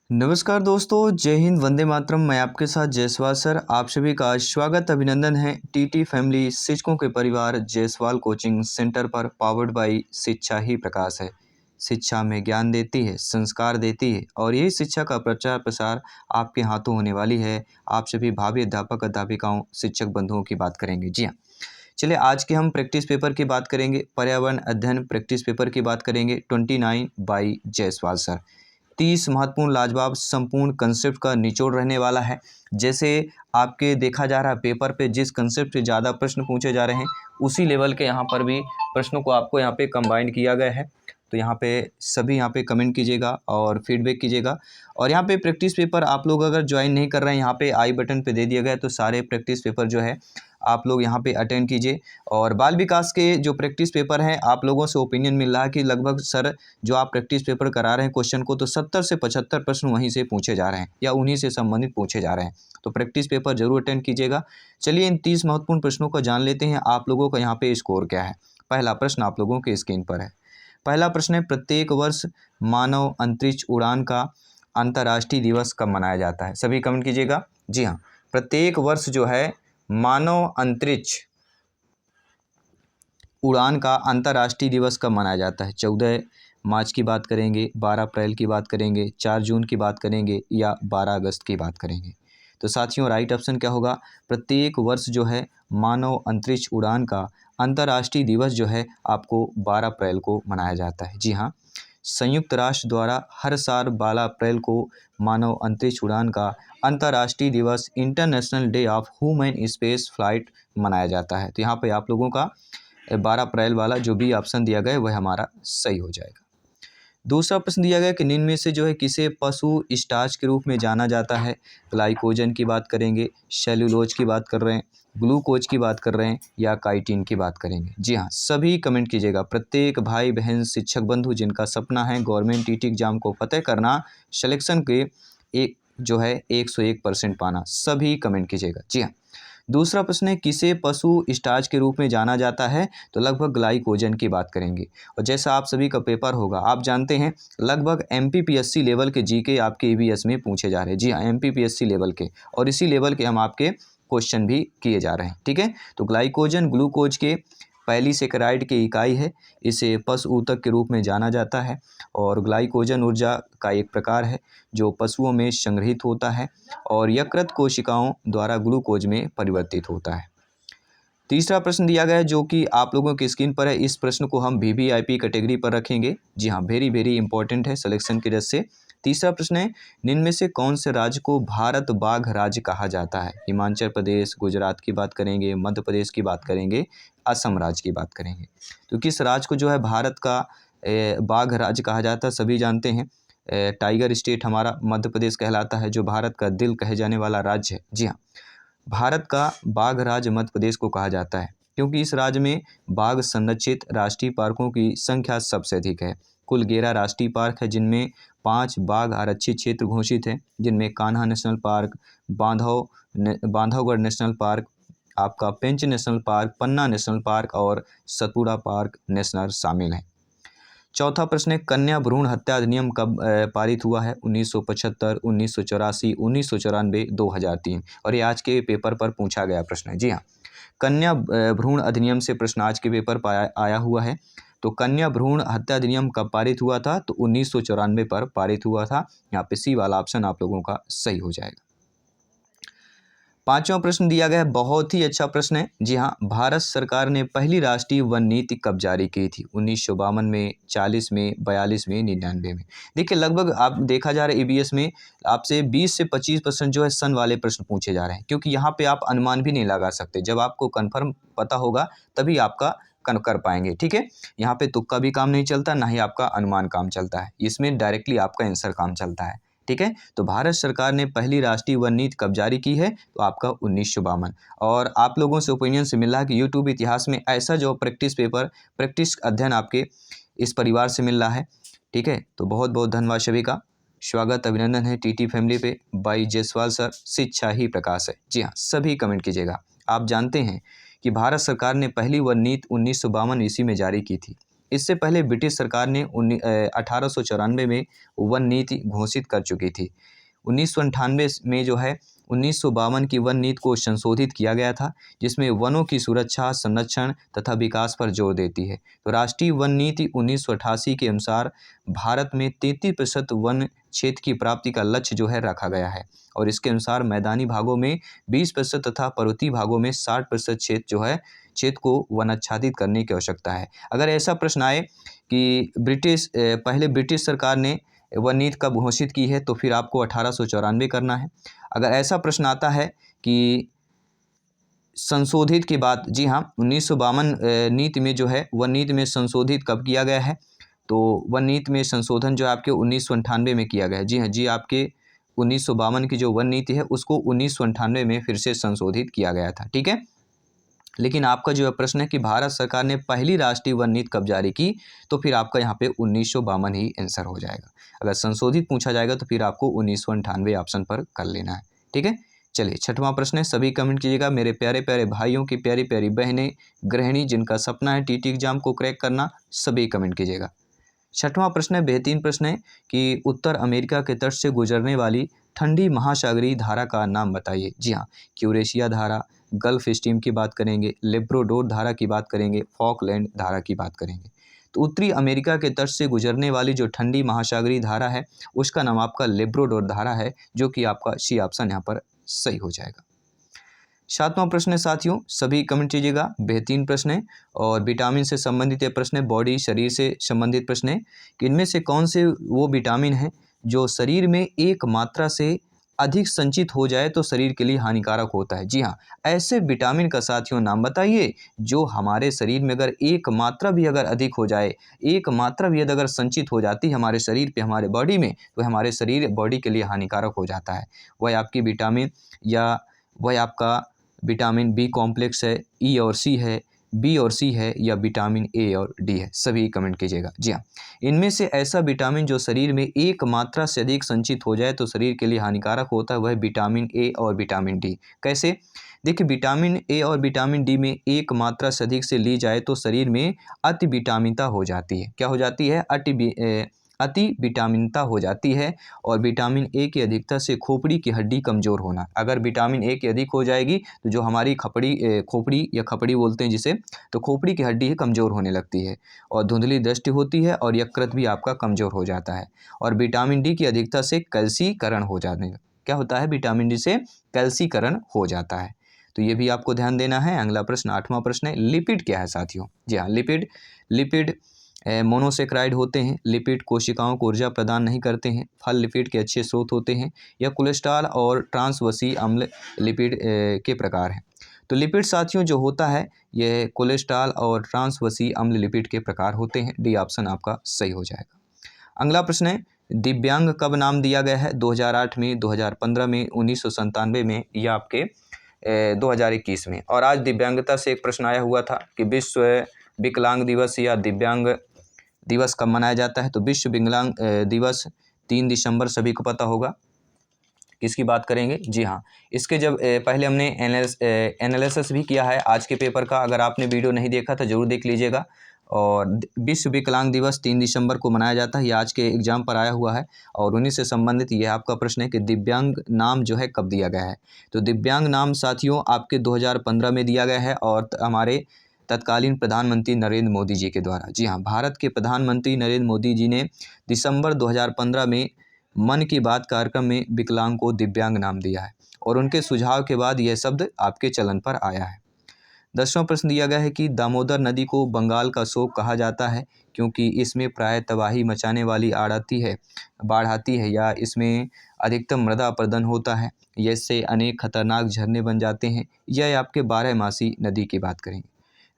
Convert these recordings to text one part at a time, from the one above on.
नमस्कार दोस्तों, जय हिंद, वंदे मातरम। मैं आपके साथ जायसवाल सर। आप सभी का स्वागत अभिनंदन है टीटी फैमिली शिक्षकों के परिवार जायसवाल कोचिंग सेंटर पर। पावर्ड बाई शिक्षा ही प्रकाश है। शिक्षा में ज्ञान देती है, संस्कार देती है और यही शिक्षा का प्रचार प्रसार आपके हाथों होने वाली है। आप सभी भावी अध्यापक अध्यापिकाओं शिक्षक बंधुओं की बात करेंगे। जी हाँ, चलिए आज के हम प्रैक्टिस पेपर की बात करेंगे। पर्यावरण अध्ययन प्रैक्टिस पेपर की बात करेंगे 29 बाई जायसवाल सर। 30 महत्वपूर्ण लाजवाब संपूर्ण कंसेप्ट का निचोड़ रहने वाला है। जैसे आपके देखा जा रहा है पेपर पे जिस कंसेप्ट से ज़्यादा प्रश्न पूछे जा रहे हैं उसी लेवल के यहाँ पर भी प्रश्नों को आपको यहाँ पे कंबाइन किया गया है। तो यहाँ पे सभी यहाँ पे कमेंट कीजिएगा और फीडबैक कीजिएगा। और यहाँ पे प्रैक्टिस पेपर आप लोग अगर ज्वाइन नहीं कर रहे हैं, यहाँ पे आई बटन पे दे दिया गया है, तो सारे प्रैक्टिस पेपर जो है आप लोग यहाँ पे अटेंड कीजिए। और बाल विकास के जो प्रैक्टिस पेपर हैं, आप लोगों से ओपिनियन मिल रहा है कि लगभग सर जो आप प्रैक्टिस पेपर करा रहे हैं क्वेश्चन को, तो 70 से 75 प्रश्न वहीं से पूछे जा रहे हैं या उन्हीं से संबंधित पूछे जा रहे हैं। तो प्रैक्टिस पेपर जरूर अटेंड कीजिएगा। चलिए इन 30 महत्वपूर्ण प्रश्नों को जान लेते हैं। आप लोगों का यहाँ पे स्कोर क्या है। पहला प्रश्न आप लोगों के स्क्रीन पर है। पहला प्रश्न है, प्रत्येक वर्ष मानव अंतरिक्ष उड़ान का अंतर्राष्ट्रीय दिवस कब मनाया जाता है। सभी कमेंट कीजिएगा। जी हाँ, प्रत्येक वर्ष जो है मानव अंतरिक्ष उड़ान का अंतर्राष्ट्रीय दिवस कब मनाया जाता है। 14 मार्च की बात करेंगे, 12 अप्रैल की बात करेंगे, 4 जून की बात करेंगे या 12 अगस्त की बात करेंगे। तो साथियों राइट ऑप्शन क्या होगा, प्रत्येक वर्ष जो है मानव अंतरिक्ष उड़ान का अंतर्राष्ट्रीय दिवस जो है आपको 12 अप्रैल को मनाया जाता है। जी हाँ, संयुक्त राष्ट्र द्वारा हर साल 12 अप्रैल को मानव अंतरिक्ष उड़ान का अंतर्राष्ट्रीय दिवस international day of human space flight मनाया जाता है। तो यहाँ पे आप लोगों का 12 अप्रैल वाला जो भी ऑप्शन दिया गया है वह हमारा सही हो जाएगा। दूसरा प्रश्न दिया गया कि निम्न में से जो है किसे पशु स्टार्च के रूप में जाना जाता है। ग्लाइकोजन की बात करेंगे, सेल्यूलोज की बात कर रहे हैं, ग्लूकोज की बात कर रहे हैं या काइटिन की बात करेंगे। जी हाँ, सभी कमेंट कीजिएगा। प्रत्येक भाई बहन शिक्षक बंधु जिनका सपना है गवर्नमेंट टीटी एग्जाम को फतेह करना, सिलेक्शन के एक जो है 101% पाना, सभी कमेंट कीजिएगा। जी हाँ, दूसरा प्रश्न है, किसे पशु स्टार्च के रूप में जाना जाता है। तो लगभग ग्लाइकोजन की बात करेंगे। और जैसा आप सभी का पेपर होगा, आप जानते हैं लगभग एमपीपीएससी लेवल के जीके आपके ईवीएस में पूछे जा रहे हैं। जी हाँ, एमपीपीएससी लेवल के, और इसी लेवल के हम आपके क्वेश्चन भी किए जा रहे हैं। ठीक है, तो ग्लाइकोजन ग्लूकोज के पहली सेकेराइड की इकाई है। इसे पशु ऊतक के रूप में जाना जाता है और ग्लाइकोजन ऊर्जा का एक प्रकार है जो पशुओं में संग्रहित होता है और यकृत कोशिकाओं द्वारा ग्लूकोज में परिवर्तित होता है। तीसरा प्रश्न दिया गया है जो कि आप लोगों की स्क्रीन पर है। इस प्रश्न को हम वीवीआईपी कैटेगरी पर रखेंगे। जी हाँ, वेरी वेरी इंपॉर्टेंट है सिलेक्शन की दृष्टि से। तीसरा प्रश्न है, निम्न में से कौन से राज्य को भारत बाघ राज्य कहा जाता है। हिमाचल प्रदेश, गुजरात की बात करेंगे, मध्य प्रदेश की बात करेंगे, असम राज्य की बात करेंगे। तो किस राज्य को जो है भारत का बाघ राज्य कहा जाता है, सभी जानते हैं टाइगर स्टेट हमारा मध्य प्रदेश कहलाता है, जो भारत का दिल कहे जाने वाला राज्य है। जी हाँ, भारत का बाघ राज्य मध्य प्रदेश को कहा जाता है क्योंकि इस राज्य में बाघ संरक्षित राष्ट्रीय पार्कों की संख्या सबसे अधिक है। कुल 11 राष्ट्रीय पार्क है जिनमें 5 बाघ आरक्षित क्षेत्र घोषित हैं, जिनमें Kanha national park, Bandhavgarh national park, आपका पेंच नेशनल पार्क, पन्ना नेशनल पार्क और सतपुड़ा पार्क नेशनल शामिल हैं। चौथा प्रश्न है, कन्या भ्रूण हत्या अधिनियम कब पारित हुआ है। 1975, 1984, 1994, 2003। और ये आज के पेपर पर पूछा गया प्रश्न है। जी हाँ, कन्या भ्रूण अधिनियम से प्रश्न आज के पेपर पर आया हुआ है। तो कन्या भ्रूण हत्या अधिनियम कब पारित हुआ था, तो 1994 पर पारित हुआ था। यहाँ पे सी वाला ऑप्शन आप लोगों का सही हो जाएगा। पांचवा प्रश्न दिया गया है, बहुत ही अच्छा प्रश्न है। जी हाँ, भारत सरकार ने पहली राष्ट्रीय वन नीति कब जारी की थी। 1952 में, 40 में, 42 में, 99 में। देखिए लगभग आप देखा जा रहा है ईवीएस में आपसे 20 से 25% जो है सन वाले प्रश्न पूछे जा रहे हैं, क्योंकि यहाँ पे आप अनुमान भी नहीं लगा सकते। जब आपको कन्फर्म पता होगा तभी आपका कर पाएंगे। ठीक है, यहाँ पे तुक्का भी काम नहीं चलता, ना ही आपका अनुमान काम चलता है। इसमें डायरेक्टली आपका आंसर काम चलता है। ठीक है, तो भारत सरकार ने पहली राष्ट्रीय वन नीति कब जारी की है, तो आपका 1952। और आप लोगों से ओपिनियन से मिला कि यूट्यूब इतिहास में ऐसा जो प्रैक्टिस पेपर, प्रैक्टिस अध्ययन आपके इस परिवार से मिल रहा है। ठीक है, तो बहुत बहुत धन्यवाद सभी का। स्वागत अभिनंदन है टीटी फैमिली पे बाई जायसवाल सर। शिक्षा ही प्रकाश है। जी हाँ, सभी कमेंट कीजिएगा। आप जानते हैं कि भारत सरकार ने पहली वन नीति 1952 ईस्वी में जारी की थी। इससे पहले ब्रिटिश सरकार ने 1894 में वन नीति घोषित कर चुकी थी। 1998 में जो है 1952 की वन नीति को संशोधित किया गया था, जिसमें वनों की सुरक्षा, संरक्षण तथा विकास पर जोर देती है। तो राष्ट्रीय वन नीति 1988 के अनुसार भारत में 33% वन क्षेत्र की प्राप्ति का लक्ष्य जो है रखा गया है, और इसके अनुसार मैदानी भागों में 20% तथा पर्वतीय भागों में 60% क्षेत्र को वनाच्छादित करने की आवश्यकता है। अगर ऐसा प्रश्न आए कि पहले ब्रिटिश सरकार ने वन नीति कब घोषित की है, तो फिर आपको 1894 करना है। अगर ऐसा प्रश्न आता है कि संशोधित की बात, जी हाँ, 1952 नीति में जो है वन नीति में संशोधित कब किया गया है, तो वन नीति में संशोधन जो आपके 1998 में किया गया है। जी हाँ जी, आपके 1952 की जो वन नीति है उसको 1998 में फिर से संशोधित किया गया था। ठीक है, लेकिन आपका जो प्रश्न है कि भारत सरकार ने पहली राष्ट्रीय वन नीति कब जारी की, तो फिर आपका यहाँ पे 1952 ही आंसर हो जाएगा। अगर संशोधित पूछा जाएगा तो फिर आपको 1998 ऑप्शन पर कर लेना है। ठीक है, चलिए छठवां प्रश्न है, सभी कमेंट कीजिएगा। मेरे प्यारे प्यारे भाइयों की प्यारी प्यारी बहनें, गृहिणी जिनका सपना है टीटी एग्जाम को क्रैक करना, सभी कमेंट कीजिएगा। छठवां प्रश्न है, बेहतरीन प्रश्न है कि उत्तर अमेरिका के तट से गुजरने वाली ठंडी महासागरीय धारा का नाम बताइए। जी हाँ, यूरेशिया धारा, गल्फ स्ट्रीम की बात करेंगे, लेब्राडोर धारा की बात करेंगे, फॉकलैंड धारा की बात करेंगे। तो उत्तरी अमेरिका के तट से गुजरने वाली जो ठंडी महासागरीय धारा है उसका नाम आपका लेब्राडोर धारा है, जो कि आपका सी ऑप्शन यहाँ पर सही हो जाएगा। सातवां प्रश्न है साथियों, सभी कमेंट कीजिएगा। बेहतरीन प्रश्न है और विटामिन से संबंधित ये प्रश्न है, बॉडी शरीर से संबंधित प्रश्न है कि इनमें से कौन से वो विटामिन है जो शरीर में एक मात्रा से अधिक संचित हो जाए तो शरीर के लिए हानिकारक होता है। जी हाँ, ऐसे विटामिन का साथियों नाम बताइए जो हमारे शरीर में अगर एक मात्रा भी अगर अधिक हो जाए, एक मात्रा भी अगर संचित हो जाती है हमारे शरीर पे, हमारे बॉडी में, तो हमारे शरीर बॉडी के लिए हानिकारक हो जाता है। वह आपकी विटामिन या वह आपका विटामिन बी कॉम्प्लेक्स है, ई और सी है, बी और सी है, या विटामिन ए और डी है, सभी कमेंट कीजिएगा। जी हाँ, इनमें से ऐसा विटामिन जो शरीर में एक मात्रा से अधिक संचित हो जाए तो शरीर के लिए हानिकारक होता है, वह विटामिन ए और विटामिन डी। कैसे? देखिए, विटामिन ए और विटामिन डी में एक मात्रा से अधिक से ली जाए तो शरीर में अति विटामिनता हो जाती है। क्या हो जाती है? अति विटामिनता हो जाती है। और विटामिन ए की अधिकता से खोपड़ी की हड्डी कमज़ोर होना, अगर विटामिन ए की अधिक हो जाएगी तो जो हमारी खोपड़ी या खपड़ी बोलते हैं जिसे, तो खोपड़ी की हड्डी कमज़ोर होने लगती है और धुंधली दृष्टि होती है और यकृत भी आपका कमज़ोर हो जाता है। और विटामिन डी की अधिकता से कैल्सीकरण हो जाने, क्या होता है? विटामिन डी से कैल्सीकरण हो जाता है। तो ये भी आपको ध्यान देना है। अगला प्रश्न, आठवां प्रश्न है, लिपिड क्या है साथियों? जी हाँ, लिपिड मोनोसेक्राइड होते हैं। लिपिड कोशिकाओं को ऊर्जा प्रदान नहीं करते हैं। फल लिपिड के अच्छे स्रोत होते हैं। या कोलेस्ट्रॉल और ट्रांसवसी अम्ल लिपिड के प्रकार हैं। तो लिपिड साथियों जो होता है यह कोलेस्ट्रॉल और ट्रांसवसी अम्ल लिपिड के प्रकार होते हैं। डी ऑप्शन आपका सही हो जाएगा। अगला प्रश्न है, दिव्यांग कब नाम दिया गया है? 2008 में, 2015 में, 1997 में, या आपके 2021 में। और आज दिव्यांगता से एक प्रश्न आया हुआ था कि विश्व विकलांग दिवस या दिव्यांग दिवस कब मनाया जाता है? तो विश्व विकलांग दिवस 3 दिसंबर, सभी को पता होगा। किसकी बात करेंगे? जी हाँ, इसके जब पहले हमने एनालिसिस भी किया है आज के पेपर का, अगर आपने वीडियो नहीं देखा तो ज़रूर देख लीजिएगा। और विश्व विकलांग दिवस 3 दिसंबर को मनाया जाता है, ये आज के एग्जाम पर आया हुआ है। और उन्हीं से संबंधित ये आपका प्रश्न है कि दिव्यांग नाम जो है कब दिया गया है? तो दिव्यांग नाम साथियों आपके 2015 में दिया गया है और हमारे तत्कालीन प्रधानमंत्री नरेंद्र मोदी जी के द्वारा। जी हाँ, भारत के प्रधानमंत्री नरेंद्र मोदी जी ने दिसंबर 2015 में मन की बात कार्यक्रम में विकलांग को दिव्यांग नाम दिया है और उनके सुझाव के बाद यह शब्द आपके चलन पर आया है। 10वां प्रश्न दिया गया है कि दामोदर नदी को बंगाल का शोक कहा जाता है क्योंकि इसमें प्राय तबाही मचाने वाली बाढ़ आती है, या इसमें अधिकतम मृदा अपरदन होता है, या इससे अनेक खतरनाक झरने बन जाते हैं, या आपके 12मासी नदी की बात करेंगे।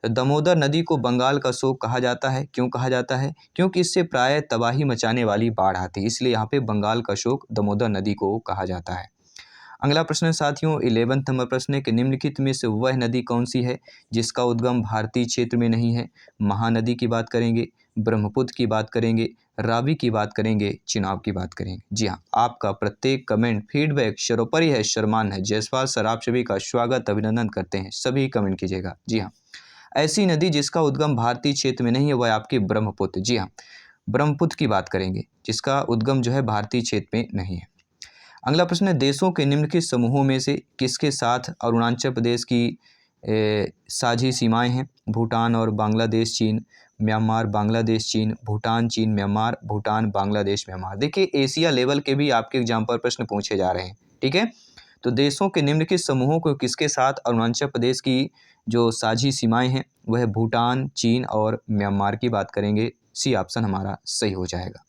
दामोदर नदी को बंगाल का शोक कहा जाता है। क्यों कहा जाता है? क्योंकि इससे प्राय तबाही मचाने वाली बाढ़ आती है, इसलिए यहाँ पे बंगाल का शोक दामोदर नदी को कहा जाता है। अगला प्रश्न साथियों 11वां नंबर प्रश्न है कि निम्नलिखित में से वह नदी कौन सी है जिसका उद्गम भारतीय क्षेत्र में नहीं है? महानदी की बात करेंगे, ब्रह्मपुत्र की बात करेंगे, रावी की बात करेंगे, चिनाब की बात करेंगे। जी हाँ, आपका प्रत्येक कमेंट फीडबैक सर्वोपरि है, सम्मान है। जयसवाल सर आप सभी का स्वागत, अभिनंदन करते हैं, सभी कमेंट कीजिएगा। जी हाँ, ऐसी नदी जिसका उद्गम भारतीय क्षेत्र में नहीं है वह आपकी ब्रह्मपुत्र। जी हाँ, ब्रह्मपुत्र की बात करेंगे जिसका उद्गम जो है भारतीय क्षेत्र में नहीं है। अगला प्रश्न है, देशों के निम्नलिखित समूहों में से किसके साथ अरुणाचल प्रदेश की साझी सीमाएं हैं? भूटान और बांग्लादेश, चीन, म्यांमार, बांग्लादेश, चीन, भूटान, चीन, म्यांमार, भूटान, बांग्लादेश, म्यांमार। देखिए एशिया लेवल के भी आपके एग्जाम पर प्रश्न पूछे जा रहे हैं, ठीक है। तो देशों के निम्नलिखित समूहों को किसके साथ अरुणाचल प्रदेश की जो साझी सीमाएं हैं वह भूटान, चीन और म्यांमार की बात करेंगे। सी ऑप्शन हमारा सही हो जाएगा।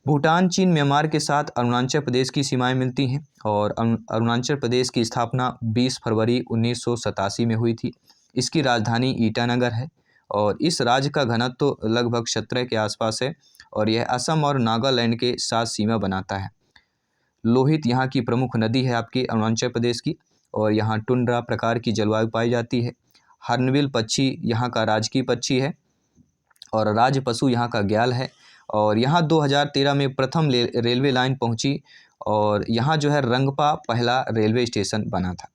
भूटान, चीन, म्यांमार के साथ अरुणाचल प्रदेश की सीमाएं मिलती हैं और अरुणाचल प्रदेश की स्थापना 20 फरवरी 1987 में हुई थी। इसकी राजधानी ईटानगर है और इस राज्य का घनत्व तो लगभग 17 के आसपास है और यह असम और नागालैंड के साथ सीमा बनाता है। लोहित यहाँ की प्रमुख नदी है आपकी अरुणाचल प्रदेश की और यहाँ टुंड्रा प्रकार की जलवायु पाई जाती है। हॉर्नबिल पक्षी यहाँ का राजकीय पक्षी है और राज पशु यहाँ का ग्याल है और यहाँ 2013 में प्रथम रेलवे लाइन पहुँची और यहाँ जो है रंगपा पहला रेलवे स्टेशन बना था।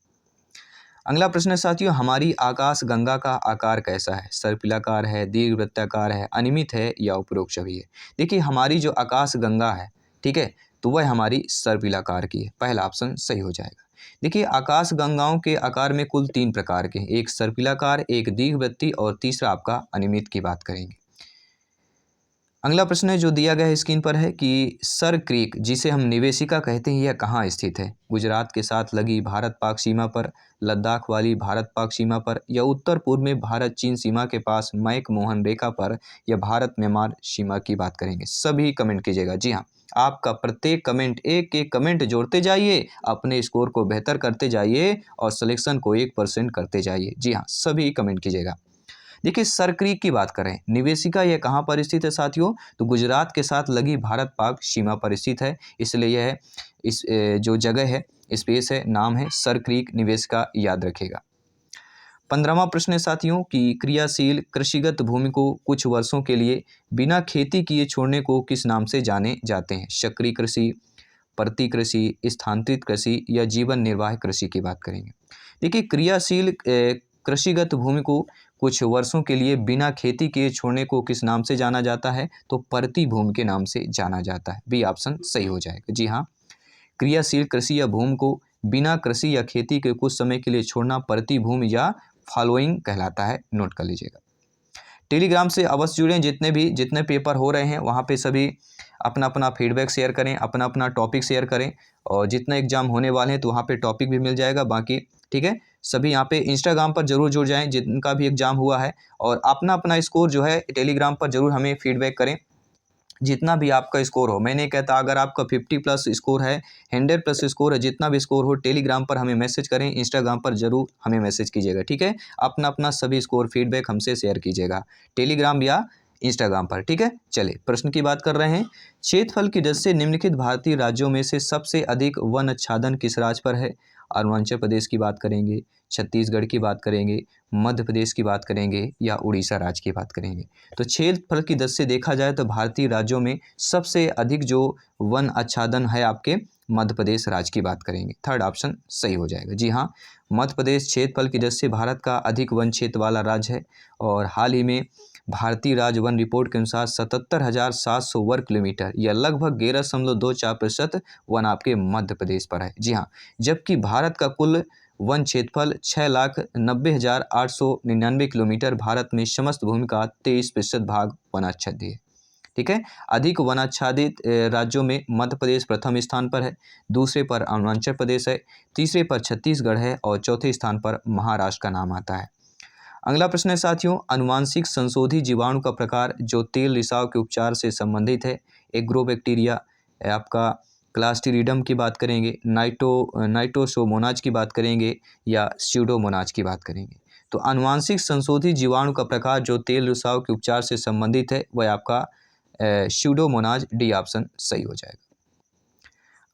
अगला प्रश्न है साथियों, हमारी आकाश गंगा का आकार कैसा है? सर्पिलाकार है, दीर्घवृत्ताकार है, अनियमित है या उपरोक्त सभी है? देखिए हमारी जो आकाश गंगा है, ठीक है, तो वह हमारी सर्पिलाकार की है। पहला ऑप्शन सही हो जाएगा। देखिए आकाश गंगाओं के आकार में कुल 3 प्रकार के, एक सर्पिलाकार, एक दीर्घवृत्तीय और तीसरा आपका अनियमित की बात करेंगे। अगला प्रश्न है जो दिया गया है स्क्रीन पर है कि सर क्रीक जिसे हम निवेशिका कहते हैं यह कहाँ स्थित है? गुजरात के साथ लगी भारत पाक सीमा पर, लद्दाख वाली भारत पाक सीमा पर या उत्तर पूर्व में भारत चीन सीमा के पास मैक मोहन रेखा पर या भारत म्यांमार सीमा की बात करेंगे। सभी कमेंट कीजिएगा। जी हाँ, आपका प्रत्येक कमेंट एक एक कमेंट जोड़ते जाइए, अपने स्कोर को बेहतर करते जाइए और सिलेक्शन को 1% करते जाइए। जी हाँ, सभी कमेंट कीजिएगा। देखिए सर क्रीक की बात करें, निवेशिका यह कहाँ पर स्थित है साथियों? तो गुजरात के साथ लगी भारत पाक सीमा पर स्थित है, इसलिए यह इस जो जगह है, स्पेस है, नाम है सर क्रीक निवेशिका, याद रखेगा। 15वां प्रश्न है साथियों कि क्रियाशील कृषिगत भूमि को कुछ वर्षों के लिए बिना खेती किए छोड़ने को किस नाम से जाने जाते हैं? सक्रिय कृषि, प्रति कृषि, स्थानांतरित कृषि या जीवन निर्वाह कृषि की बात करेंगे। देखिए क्रियाशील कृषिगत भूमि को कुछ वर्षों के लिए बिना खेती किए छोड़ने को किस नाम से जाना जाता है? तो प्रति भूमि के नाम से जाना जाता है। बी ऑप्शन सही हो जाएगा। जी हाँ, क्रियाशील कृषि या भूमि को बिना कृषि या खेती के कुछ समय के लिए छोड़ना प्रति भूमि या फॉलोइंग कहलाता है, नोट कर लीजिएगा। टेलीग्राम से अवश्य जुड़ें, जितने पेपर हो रहे हैं वहाँ पे सभी अपना अपना फीडबैक शेयर करें, अपना अपना टॉपिक शेयर करें और जितने एग्जाम होने वाले हैं तो वहाँ पे टॉपिक भी मिल जाएगा बाकी, ठीक है। सभी यहाँ पे इंस्टाग्राम पर जरूर जुड़ जाएं जिनका भी एग्जाम हुआ है और अपना अपना स्कोर जो है टेलीग्राम पर जरूर हमें फीडबैक करें, जितना भी आपका स्कोर हो। मैं नहीं कहता अगर आपका 50+ स्कोर है, 100+ स्कोर है, जितना भी स्कोर हो टेलीग्राम पर हमें मैसेज करें, इंस्टाग्राम पर जरूर हमें मैसेज कीजिएगा, ठीक है। अपना अपना सभी स्कोर फीडबैक हमसे शेयर कीजिएगा टेलीग्राम या इंस्टाग्राम पर, ठीक है। चलिए प्रश्न की बात कर रहे हैं। क्षेत्रफल की दृष्टि से निम्नलिखित भारतीय राज्यों में से सबसे अधिक वन आच्छादन किस राज्य पर है? अरुणाचल प्रदेश की बात करेंगे, छत्तीसगढ़ की बात करेंगे, मध्य प्रदेश की बात करेंगे या उड़ीसा राज्य की बात करेंगे। तो क्षेत्रफल की दृष्टि से देखा जाए तो भारतीय राज्यों में सबसे अधिक जो वन आच्छादन है आपके मध्य प्रदेश राज्य की बात करेंगे। थर्ड ऑप्शन सही हो जाएगा। जी हाँ, मध्य प्रदेश क्षेत्रफल की दृष्टि से भारत का अधिक वन क्षेत्र वाला राज्य है और हाल ही में भारतीय राज्य वन रिपोर्ट के अनुसार 77,700 वर्ग किलोमीटर या लगभग 11.24% वन आपके मध्य प्रदेश पर है। जी हाँ, जबकि भारत का कुल वन क्षेत्रफल 6,90,899 किलोमीटर, भारत में समस्त भूमि का 23% भाग वनाच्छादित है, ठीक है। अधिक वनाच्छादित राज्यों में मध्य प्रदेश प्रथम स्थान पर है, दूसरे पर अरुणाचल प्रदेश है, तीसरे पर छत्तीसगढ़ है और चौथे स्थान पर महाराष्ट्र का नाम आता है। अगला प्रश्न है साथियों, अनुवांशिक संशोधित जीवाणु का प्रकार जो तेल रिसाव के उपचार से संबंधित है। एग्रोबैक्टीरिया, आपका क्लास्ट्रीडियम की बात करेंगे, नाइटोसोमोनाज की बात करेंगे या स्यूडोमोनाज की बात करेंगे। तो अनुवांशिक संशोधित जीवाणु का प्रकार जो तेल रिसाव के उपचार से संबंधित है वह आपका स्यूडोमोनाज, डी ऑप्शन सही हो जाएगा।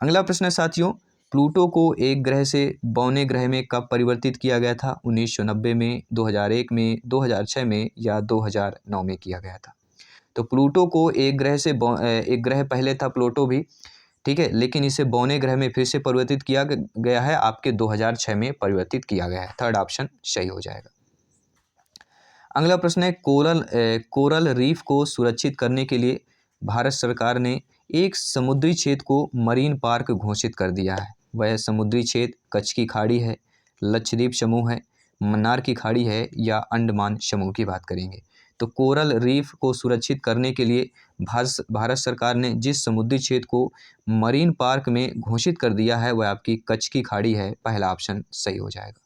अगला प्रश्न है साथियों, प्लूटो को एक ग्रह से बौने ग्रह में कब परिवर्तित किया गया था? 1990 में, 2001 में, 2006 में या 2009 में किया गया था। तो प्लूटो को एक ग्रह पहले था प्लूटो भी, ठीक है, लेकिन इसे बौने ग्रह में फिर से परिवर्तित किया गया है, आपके 2006 में परिवर्तित किया गया है। थर्ड ऑप्शन सही हो जाएगा। अगला प्रश्न है कोरल रीफ को सुरक्षित करने के लिए भारत सरकार ने एक समुद्री क्षेत्र को मरीन पार्क घोषित कर दिया है। वह समुद्री क्षेत्र कच्छ की खाड़ी है, लक्षद्वीप समूह है, मन्नार की खाड़ी है या अंडमान समूह की बात करेंगे। तो कोरल रीफ को सुरक्षित करने के लिए भारत सरकार ने जिस समुद्री क्षेत्र को मरीन पार्क में घोषित कर दिया है वह आपकी कच्छ की खाड़ी है। पहला ऑप्शन सही हो जाएगा।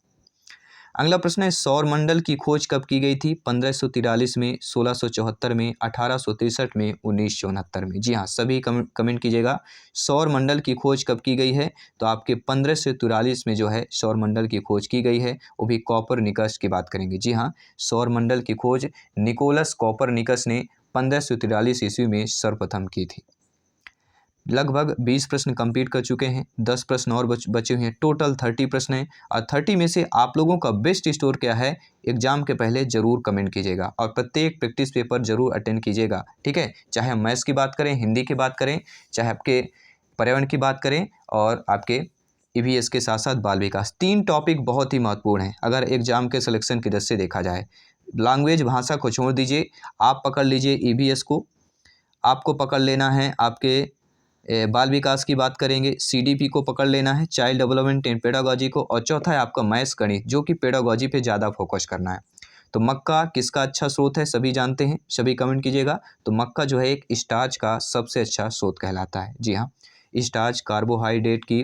अगला प्रश्न है सौर मंडल की खोज कब की गई थी? 1543 में, 1674 में, 1863 में, 1969 में। जी हाँ, सभी कमेंट कीजिएगा। सौर मंडल की खोज कब की गई है? तो आपके 1543 में जो है सौर मंडल की खोज की गई है, वो भी कॉपरनिकस की बात करेंगे। जी हाँ, सौर मंडल की खोज निकोलस कॉपरनिकस ने 1543 ईस्वी में सर्वप्रथम की थी। लगभग 20 प्रश्न कंप्लीट कर चुके हैं, 10 प्रश्न और बचे हुए हैं। टोटल 30 प्रश्न हैं और 30 में से आप लोगों का बेस्ट स्कोर क्या है एग्जाम के पहले ज़रूर कमेंट कीजिएगा और प्रत्येक प्रैक्टिस पेपर ज़रूर अटेंड कीजिएगा, ठीक है। चाहे हम मैथ्स की बात करें, हिंदी की बात करें, चाहे आपके पर्यावरण की बात करें और आपके EVS के साथ साथ बाल विकास, 3 टॉपिक बहुत ही महत्वपूर्ण हैं अगर एग्जाम के सिलेक्शन की दृष्टि से देखा जाए। लैंग्वेज भाषा को छोड़ दीजिए, आप पकड़ लीजिए EVS को, आपको पकड़ लेना है आपके बाल विकास की बात करेंगे, CDP को पकड़ लेना है, चाइल्ड डेवलपमेंट एंड पेडागोजी को, और चौथा है आपका मैथ्स गणित जो कि पेडागोजी पे ज़्यादा फोकस करना है। तो मक्का किसका अच्छा स्रोत है सभी जानते हैं, सभी कमेंट कीजिएगा। तो मक्का जो है एक स्टार्च का सबसे अच्छा स्रोत कहलाता है। जी हाँ, स्टार्च कार्बोहाइड्रेट की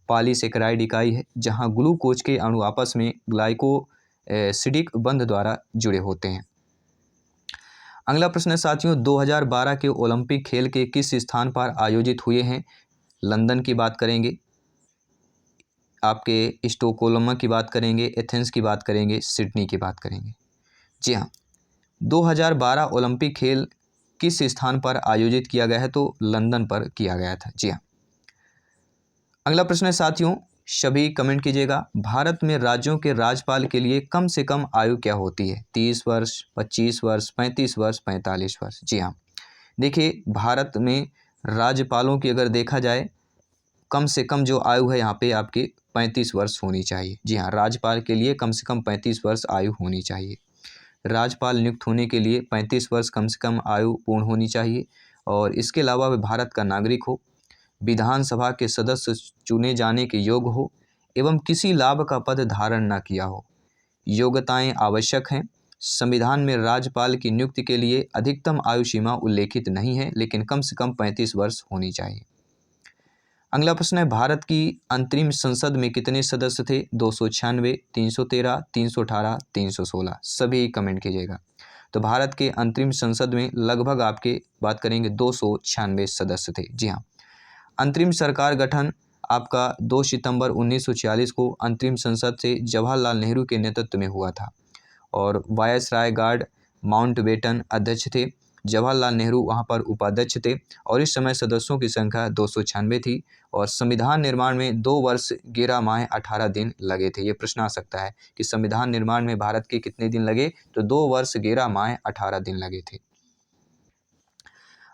पॉलीसेकेराइड इकाई है जहाँ ग्लूकोज के अणु आपस में ग्लाइकोसिडिक बंध द्वारा जुड़े होते हैं। अगला प्रश्न है साथियों, 2012 के ओलंपिक खेल के किस स्थान पर आयोजित हुए हैं? लंदन की बात करेंगे, आपके स्टॉकहोल्म की बात करेंगे, एथेंस की बात करेंगे, सिडनी की बात करेंगे। जी हाँ, 2012 ओलंपिक खेल किस स्थान पर आयोजित किया गया है? तो लंदन पर किया गया था। जी हाँ। अगला प्रश्न है साथियों, सभी कमेंट कीजिएगा। भारत में राज्यों के राज्यपाल के लिए कम से कम आयु क्या होती है? 30 वर्ष, 25 वर्ष, 35 वर्ष, 45 वर्ष। जी हाँ, देखिए भारत में राज्यपालों की अगर देखा जाए कम से कम जो आयु है यहाँ पे आपकी 35 वर्ष होनी चाहिए। जी हाँ, राज्यपाल के लिए कम से कम 35 वर्ष आयु होनी चाहिए। राज्यपाल नियुक्त होने के लिए 35 वर्ष कम से कम आयु पूर्ण होनी चाहिए और इसके अलावा वह भारत का नागरिक हो, विधानसभा के सदस्य चुने जाने के योग्य हो एवं किसी लाभ का पद धारण न किया हो। योग्यताएं आवश्यक हैं। संविधान में राज्यपाल की नियुक्ति के लिए अधिकतम आयु सीमा उल्लेखित नहीं है लेकिन कम से कम 35 वर्ष होनी चाहिए। अगला प्रश्न है, भारत की अंतरिम संसद में कितने सदस्य थे? 296, 313, 318, 316। सभी कमेंट कीजिएगा। तो भारत के अंतरिम संसद में लगभग आपके बात करेंगे 296 सदस्य थे। जी हाँ, अंतरिम सरकार गठन आपका 2 सितंबर 1946 को अंतरिम संसद से जवाहरलाल नेहरू के नेतृत्व में हुआ था और वायसराय गार्ड माउंटबेटन अध्यक्ष थे। जवाहरलाल नेहरू वहां पर उपाध्यक्ष थे और इस समय सदस्यों की संख्या 296 थी और संविधान निर्माण में 2 वर्ष 11 माह 18 दिन लगे थे। ये प्रश्न आ सकता है कि संविधान निर्माण में भारत के कितने दिन लगे? तो 2 वर्ष 11 माह 18 दिन लगे थे।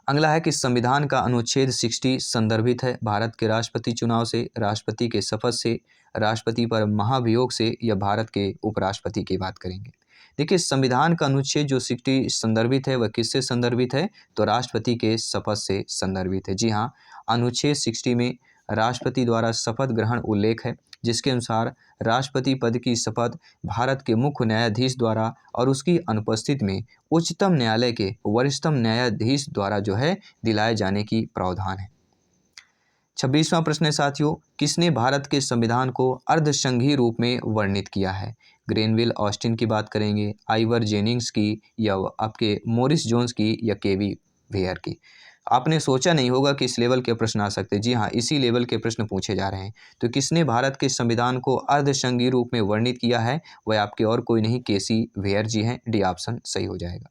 अगला है कि संविधान का अनुच्छेद 60 संदर्भित है भारत के राष्ट्रपति चुनाव से, राष्ट्रपति के शपथ से, राष्ट्रपति पर महाभियोग से या भारत के उपराष्ट्रपति की बात करेंगे। देखिए संविधान का अनुच्छेद जो 60 संदर्भित है वह किससे संदर्भित है? तो राष्ट्रपति के शपथ से संदर्भित है। जी हाँ, अनुच्छेद 60 में राष्ट्रपति द्वारा शपथ ग्रहण उल्लेख है जिसके अनुसार राष्ट्रपति पद की शपथ भारत के मुख्य न्यायाधीश द्वारा और उसकी अनुपस्थिति में उच्चतम न्यायालय के वरिष्ठतम न्यायाधीश द्वारा जो है दिलाए जाने की प्रावधान है। 26वां प्रश्न है साथियों, किसने भारत के संविधान को अर्धसंघीय रूप में वर्णित किया है? ग्रेनविल ऑस्टिन की बात करेंगे, आइवर जेनिंग्स की या आपके मोरिस जोन्स की या केवी वेयर की। आपने सोचा नहीं होगा कि इस लेवल के प्रश्न आ सकते। जी हाँ, इसी लेवल के प्रश्न पूछे जा रहे हैं। तो किसने भारत के संविधान को अर्धसंघीय रूप में वर्णित किया है? वह आपके और कोई नहीं, केसी वेयर जी हैं। डी ऑप्शन सही हो जाएगा।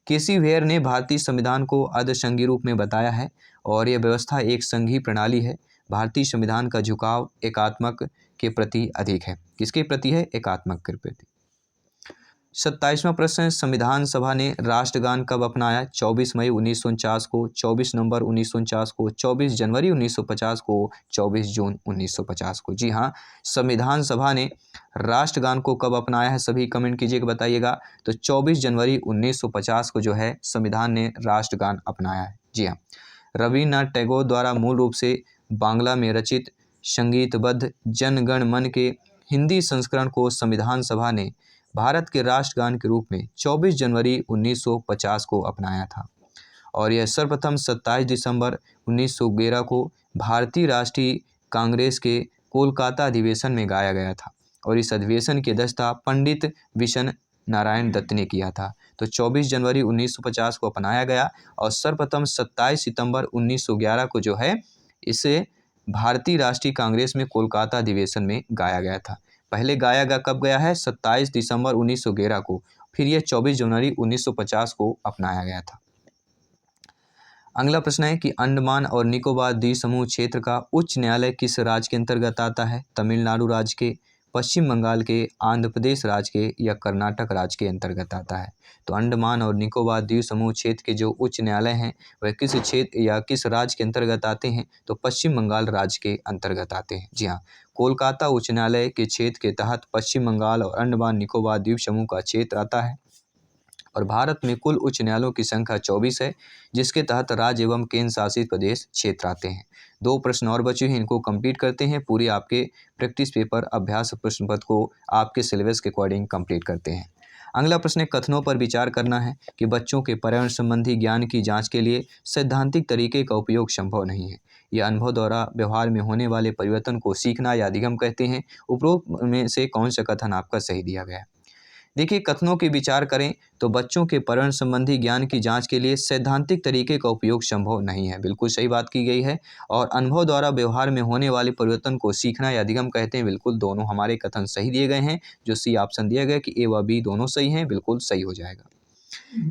केसी वेयर ने भारतीय संविधान को अर्धसंघीय रूप में बताया है और यह व्यवस्था एक संघीय प्रणाली है। भारतीय संविधान का झुकाव एकात्मक के प्रति अधिक है। किसके प्रति है? एकात्मक के प्रति। 27वां प्रश्न, संविधान सभा ने राष्ट्रगान कब अपनाया? 24 मई 1949 को, 24 नवंबर 1949 को, 24 जनवरी 1950 को, 24 जून 1950 को। जी हाँ, संविधान सभा ने राष्ट्रगान को कब अपनाया है? सभी कमेंट कीजिएगा, बताइएगा। तो 24 जनवरी 1950 को जो है संविधान ने राष्ट्रगान अपनाया है। जी हाँ, रविन्द्रनाथ टैगोर द्वारा मूल रूप से बांग्ला में रचित संगीतबद्ध जन गण मन के हिंदी संस्करण को संविधान सभा ने भारत के राष्ट्रगान के रूप में 24 जनवरी 1950 को अपनाया था और यह सर्वप्रथम 27 दिसंबर 1911 को भारतीय राष्ट्रीय कांग्रेस के कोलकाता अधिवेशन में गाया गया था और इस अधिवेशन की अध्यक्षता पंडित विशन नारायण दत्त ने किया था। तो 24 जनवरी 1950 को अपनाया गया और सर्वप्रथम 27 सितंबर 1911 को जो है इसे भारतीय राष्ट्रीय कांग्रेस में कोलकाता अधिवेशन में गाया गया था। पहले गाया गया कब गया है? 27 दिसंबर 1911 को, फिर यह 24 जनवरी 1950 को अपनाया गया था। अगला प्रश्न है कि अंडमान और निकोबार द्वीप समूह क्षेत्र का उच्च न्यायालय किस राज्य के अंतर्गत आता है? तमिलनाडु राज्य के, पश्चिम बंगाल के, आंध्र प्रदेश राज्य के या कर्नाटक राज्य के अंतर्गत आता है? तो अंडमान और निकोबार द्वीप समूह क्षेत्र के जो उच्च न्यायालय हैं वह किस क्षेत्र या किस राज्य के अंतर्गत आते हैं? तो पश्चिम बंगाल राज्य के अंतर्गत आते हैं। जी हाँ, कोलकाता उच्च न्यायालय के क्षेत्र के तहत पश्चिम बंगाल और अंडमान निकोबार द्वीप समूह का क्षेत्र आता है और भारत में कुल उच्च न्यायालयों की संख्या 24 है, जिसके तहत राज्य एवं केंद्र शासित प्रदेश क्षेत्र आते हैं। 2 प्रश्न और बचे हैं, इनको कंप्लीट करते हैं। पूरे आपके प्रैक्टिस पेपर अभ्यास प्रश्न पत्र को आपके सिलेबस के अकॉर्डिंग कंप्लीट करते हैं। अगला प्रश्न, कथनों पर विचार करना है कि बच्चों के पर्यावरण संबंधी ज्ञान की जांच के लिए सैद्धांतिक तरीके का उपयोग संभव नहीं है। यह अनुभव द्वारा व्यवहार में होने वाले परिवर्तन को सीखना या अधिगम कहते हैं। उपरोक्त में से कौन सा कथन आपका सही दिया गया है? देखिए, कथनों के विचार करें तो बच्चों के पर्यावरण संबंधी ज्ञान की जांच के लिए सैद्धांतिक तरीके का उपयोग संभव नहीं है। बिल्कुल सही बात की गई है। और अनुभव द्वारा व्यवहार में होने वाले परिवर्तन को सीखना या अधिगम कहते हैं। बिल्कुल दोनों हमारे कथन सही दिए गए हैं। जो सी ऑप्शन दिया गया कि ए व बी दोनों सही हैं, बिल्कुल सही हो जाएगा।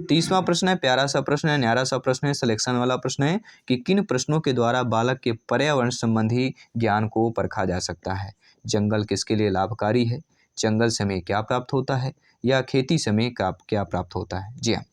30वां प्रश्न है, प्यारा सा प्रश्न है, न्यारा सा प्रश्न है, सिलेक्शन वाला प्रश्न है कि किन प्रश्नों के द्वारा बालक के पर्यावरण संबंधी ज्ञान को परखा जा सकता है? जंगल किसके लिए लाभकारी है? जंगल से हमें क्या प्राप्त होता है? या खेती से हमें क्या प्राप्त होता है? जी हाँ,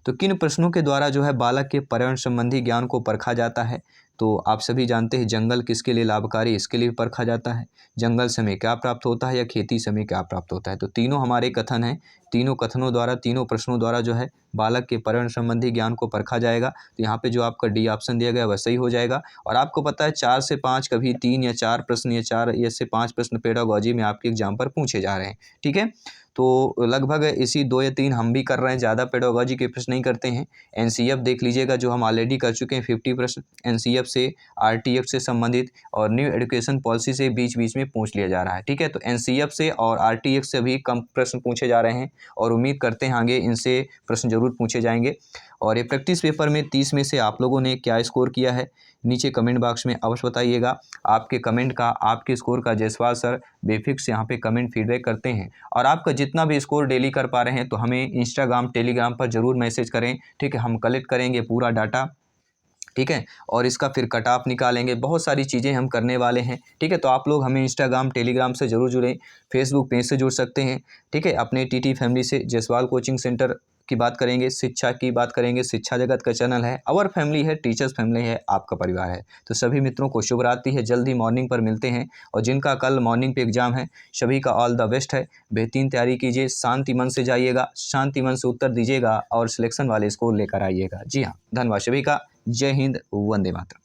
तो किन प्रश्नों के द्वारा जो है बालक के पर्यावरण संबंधी ज्ञान को परखा जाता है? तो आप सभी जानते हैं जंगल किसके लिए लाभकारी, इसके लिए परखा जाता है। जंगल से हमें क्या प्राप्त होता है या खेती से हमें क्या प्राप्त होता है? तो तीनों हमारे कथन हैं। तीनों कथनों द्वारा, तीनों प्रश्नों द्वारा जो है बालक के पर्यावरण संबंधी ज्ञान को परखा जाएगा। तो यहाँ पे जो आपका डी ऑप्शन दिया गया वह सही हो जाएगा। और आपको पता है 4 से 5, कभी 3 या 4 प्रश्न या 4 या से 5 प्रश्न पेडागोजी में आपके एग्जाम पर पूछे जा रहे हैं। ठीक है, तो लगभग इसी 2 या 3 हम भी कर रहे हैं, ज़्यादा पेडागोजी के प्रश्न नहीं करते हैं। एनसीएफ देख लीजिएगा, जो हम ऑलरेडी कर चुके हैं 50 प्रश्न एनसीएफ से, आरटीएफ से संबंधित और न्यू एजुकेशन पॉलिसी से बीच बीच में पूछ लिया जा रहा है। ठीक है, तो एनसीएफ से और आरटीएफ से भी कम प्रश्न पूछे जा रहे हैं और उम्मीद करते हैं आगे इनसे प्रश्न जरूर पूछे जाएंगे। और ये प्रैक्टिस पेपर में 30 में से आप लोगों ने क्या स्कोर किया है, नीचे कमेंट बॉक्स में अवश्य बताइएगा। आपके कमेंट का, आपके स्कोर का जयसवाल सर बेफिक्स यहाँ पे कमेंट फीडबैक करते हैं। और आपका जितना भी स्कोर डेली कर पा रहे हैं तो हमें इंस्टाग्राम, टेलीग्राम पर जरूर मैसेज करें। ठीक है, हम कलेक्ट करेंगे पूरा डाटा। ठीक है, और इसका फिर कट ऑफ निकालेंगे, बहुत सारी चीज़ें हम करने वाले हैं। ठीक है, तो आप लोग हमें इंस्टाग्राम, टेलीग्राम से जरूर जुड़ें, फेसबुक पेज से जुड़ सकते हैं। ठीक है, अपने टीटी फैमिली से जयसवाल कोचिंग सेंटर की बात करेंगे, शिक्षा की बात करेंगे, शिक्षा जगत का चैनल है, आवर फैमिली है, टीचर्स फैमिली है, आपका परिवार है। तो सभी मित्रों को शुभ रात्रि है, जल्द ही मॉर्निंग पर मिलते हैं। और जिनका कल मॉर्निंग पे एग्जाम है सभी का ऑल द बेस्ट है। बेहतरीन तैयारी कीजिए, शांति मन से जाइएगा, शांति मन से उत्तर दीजिएगा और सिलेक्शन वाले स्कोर लेकर आइएगा। जी हाँ, धन्यवाद सभी का। जय हिंद, वंदे मातरम।